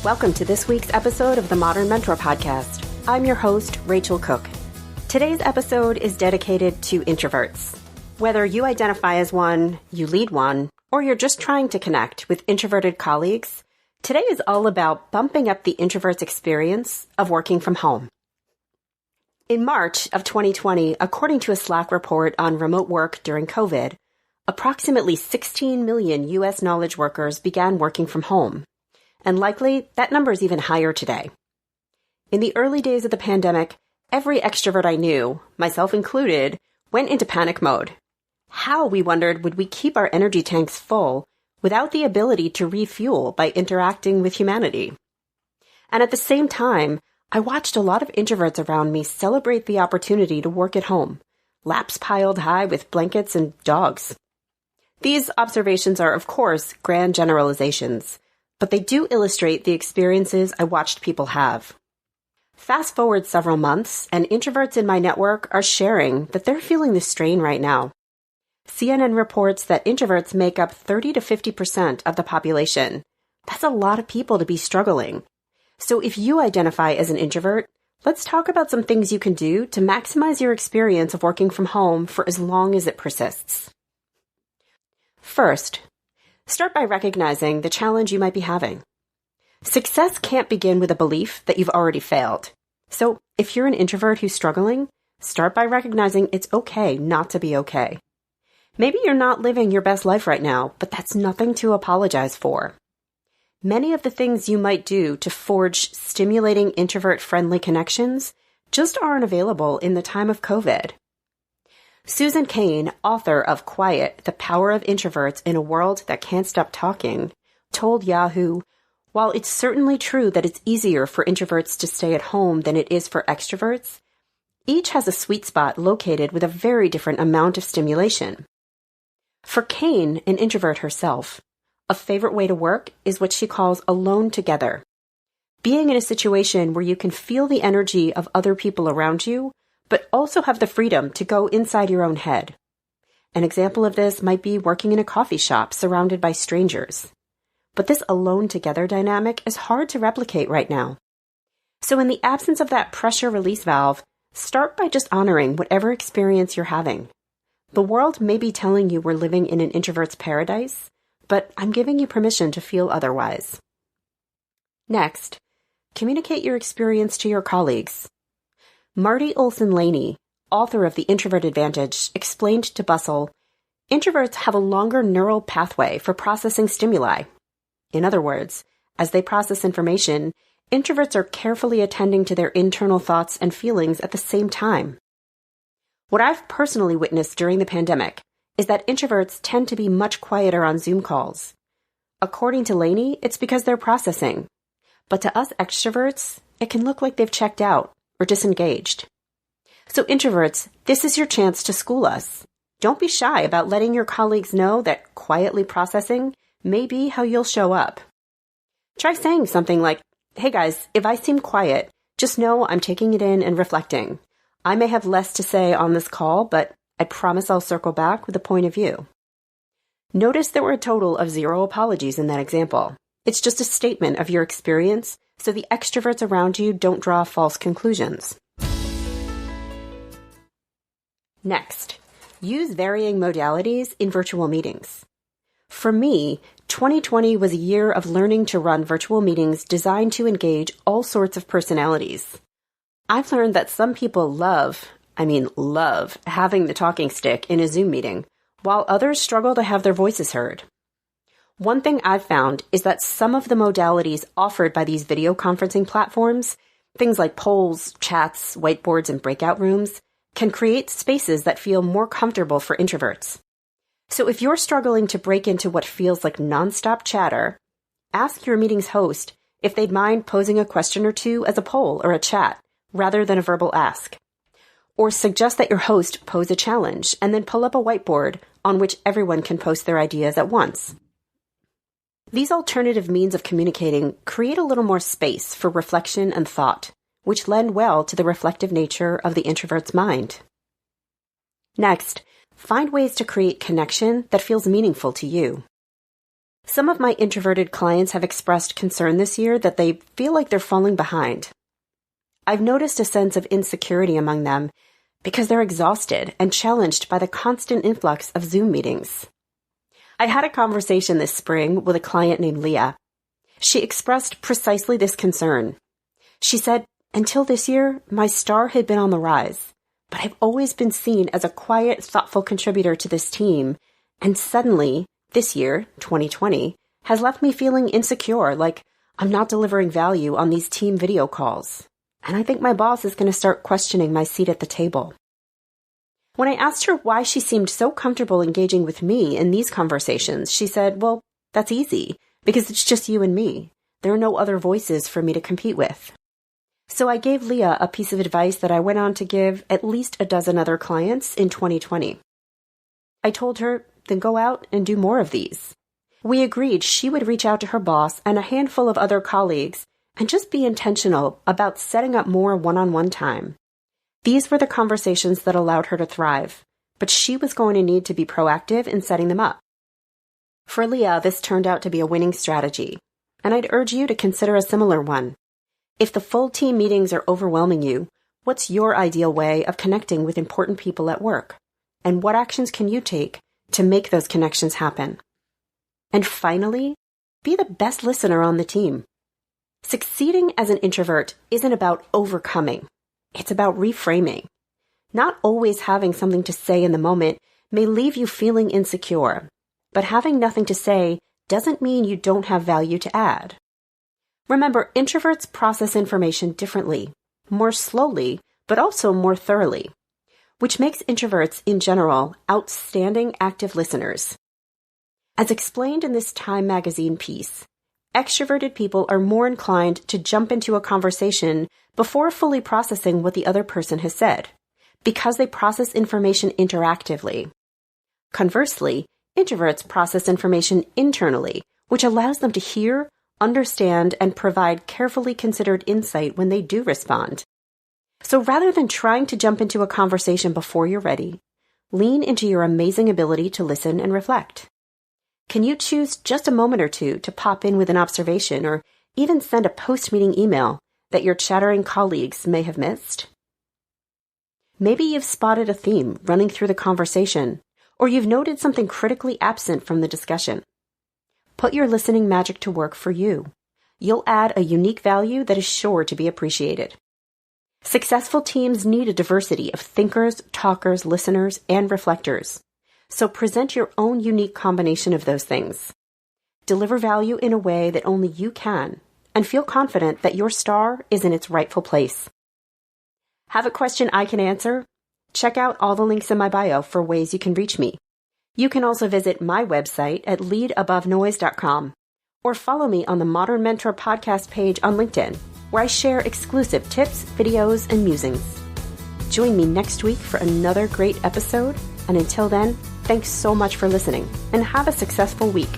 Welcome to this week's episode of the Modern Mentor Podcast. I'm your host, Rachel Cooke. Today's episode is dedicated to introverts. Whether you identify as one, you lead one, or you're just trying to connect with introverted colleagues, today is all about bumping up the introvert's experience of working from home. In March of 2020, according to a Slack report on remote work during COVID, approximately 16 million U.S. knowledge workers began working from home. And likely, that number is even higher today. In the early days of the pandemic, every extrovert I knew, myself included, went into panic mode. How, we wondered, would we keep our energy tanks full without the ability to refuel by interacting with humanity? And at the same time, I watched a lot of introverts around me celebrate the opportunity to work at home, laps piled high with blankets and dogs. These observations are, of course, grand generalizations, but they do illustrate the experiences I watched people have. Fast forward several months, and introverts in my network are sharing that they're feeling the strain right now. CNN reports that introverts make up 30 to 50% of the population. That's a lot of people to be struggling. So if you identify as an introvert, let's talk about some things you can do to maximize your experience of working from home for as long as it persists. First, start by recognizing the challenge you might be having. Success can't begin with a belief that you've already failed. So if you're an introvert who's struggling, start by recognizing it's okay not to be okay. Maybe you're not living your best life right now, but that's nothing to apologize for. Many of the things you might do to forge stimulating introvert-friendly connections just aren't available in the time of COVID. Susan Cain, author of Quiet, The Power of Introverts in a World That Can't Stop Talking, told Yahoo, while it's certainly true that it's easier for introverts to stay at home than it is for extroverts, each has a sweet spot located with a very different amount of stimulation. For Cain, an introvert herself, a favorite way to work is what she calls alone together. Being in a situation where you can feel the energy of other people around you, but also have the freedom to go inside your own head. An example of this might be working in a coffee shop surrounded by strangers. But this alone together dynamic is hard to replicate right now. So in the absence of that pressure release valve, start by just honoring whatever experience you're having. The world may be telling you we're living in an introvert's paradise, but I'm giving you permission to feel otherwise. Next, communicate your experience to your colleagues. Marty Olson-Laney, author of The Introvert Advantage, explained to Bustle, introverts have a longer neural pathway for processing stimuli. In other words, as they process information, introverts are carefully attending to their internal thoughts and feelings at the same time. What I've personally witnessed during the pandemic is that introverts tend to be much quieter on Zoom calls. According to Laney, it's because they're processing. But to us extroverts, it can look like they've checked out or disengaged. So introverts, this is your chance to school us. Don't be shy about letting your colleagues know that quietly processing may be how you'll show up. Try saying something like, hey guys, if I seem quiet, just know I'm taking it in and reflecting. I may have less to say on this call, but I promise I'll circle back with a point of view. Notice there were a total of 0 apologies in that example. It's just a statement of your experience, so the extroverts around you don't draw false conclusions. Next, use varying modalities in virtual meetings. For me, 2020 was a year of learning to run virtual meetings designed to engage all sorts of personalities. I've learned that some people love having the talking stick in a Zoom meeting, while others struggle to have their voices heard. One thing I've found is that some of the modalities offered by these video conferencing platforms, things like polls, chats, whiteboards, and breakout rooms, can create spaces that feel more comfortable for introverts. So if you're struggling to break into what feels like nonstop chatter, ask your meeting's host if they'd mind posing a question or two as a poll or a chat, rather than a verbal ask. Or suggest that your host pose a challenge and then pull up a whiteboard on which everyone can post their ideas at once. These alternative means of communicating create a little more space for reflection and thought, which lend well to the reflective nature of the introvert's mind. Next, find ways to create connection that feels meaningful to you. Some of my introverted clients have expressed concern this year that they feel like they're falling behind. I've noticed a sense of insecurity among them because they're exhausted and challenged by the constant influx of Zoom meetings. I had a conversation this spring with a client named Leah. She expressed precisely this concern. She said, "Until this year, my star had been on the rise, but I've always been seen as a quiet, thoughtful contributor to this team, and suddenly, this year, 2020, has left me feeling insecure, like I'm not delivering value on these team video calls. And I think my boss is going to start questioning my seat at the table." When I asked her why she seemed so comfortable engaging with me in these conversations, she said, "Well, that's easy, because it's just you and me. There are no other voices for me to compete with." So I gave Leah a piece of advice that I went on to give at least a dozen other clients in 2020. I told her, then go out and do more of these. We agreed she would reach out to her boss and a handful of other colleagues and just be intentional about setting up more one-on-one time. These were the conversations that allowed her to thrive, but she was going to need to be proactive in setting them up. For Leah, this turned out to be a winning strategy, and I'd urge you to consider a similar one. If the full team meetings are overwhelming you, what's your ideal way of connecting with important people at work? And what actions can you take to make those connections happen? And finally, be the best listener on the team. Succeeding as an introvert isn't about overcoming. It's about reframing. Not always having something to say in the moment may leave you feeling insecure, but having nothing to say doesn't mean you don't have value to add. Remember, introverts process information differently, more slowly, but also more thoroughly, which makes introverts in general outstanding active listeners. As explained in this Time magazine piece, extroverted people are more inclined to jump into a conversation before fully processing what the other person has said, because they process information interactively. Conversely, introverts process information internally, which allows them to hear, understand, and provide carefully considered insight when they do respond. So rather than trying to jump into a conversation before you're ready, lean into your amazing ability to listen and reflect. Can you choose just a moment or two to pop in with an observation or even send a post-meeting email that your chattering colleagues may have missed? Maybe you've spotted a theme running through the conversation, or you've noted something critically absent from the discussion. Put your listening magic to work for you. You'll add a unique value that is sure to be appreciated. Successful teams need a diversity of thinkers, talkers, listeners, and reflectors. So present your own unique combination of those things. Deliver value in a way that only you can, and feel confident that your star is in its rightful place. Have a question I can answer? Check out all the links in my bio for ways you can reach me. You can also visit my website at leadabovenoise.com or follow me on the Modern Mentor podcast page on LinkedIn, where I share exclusive tips, videos, and musings. Join me next week for another great episode, and until then, thanks so much for listening, and have a successful week.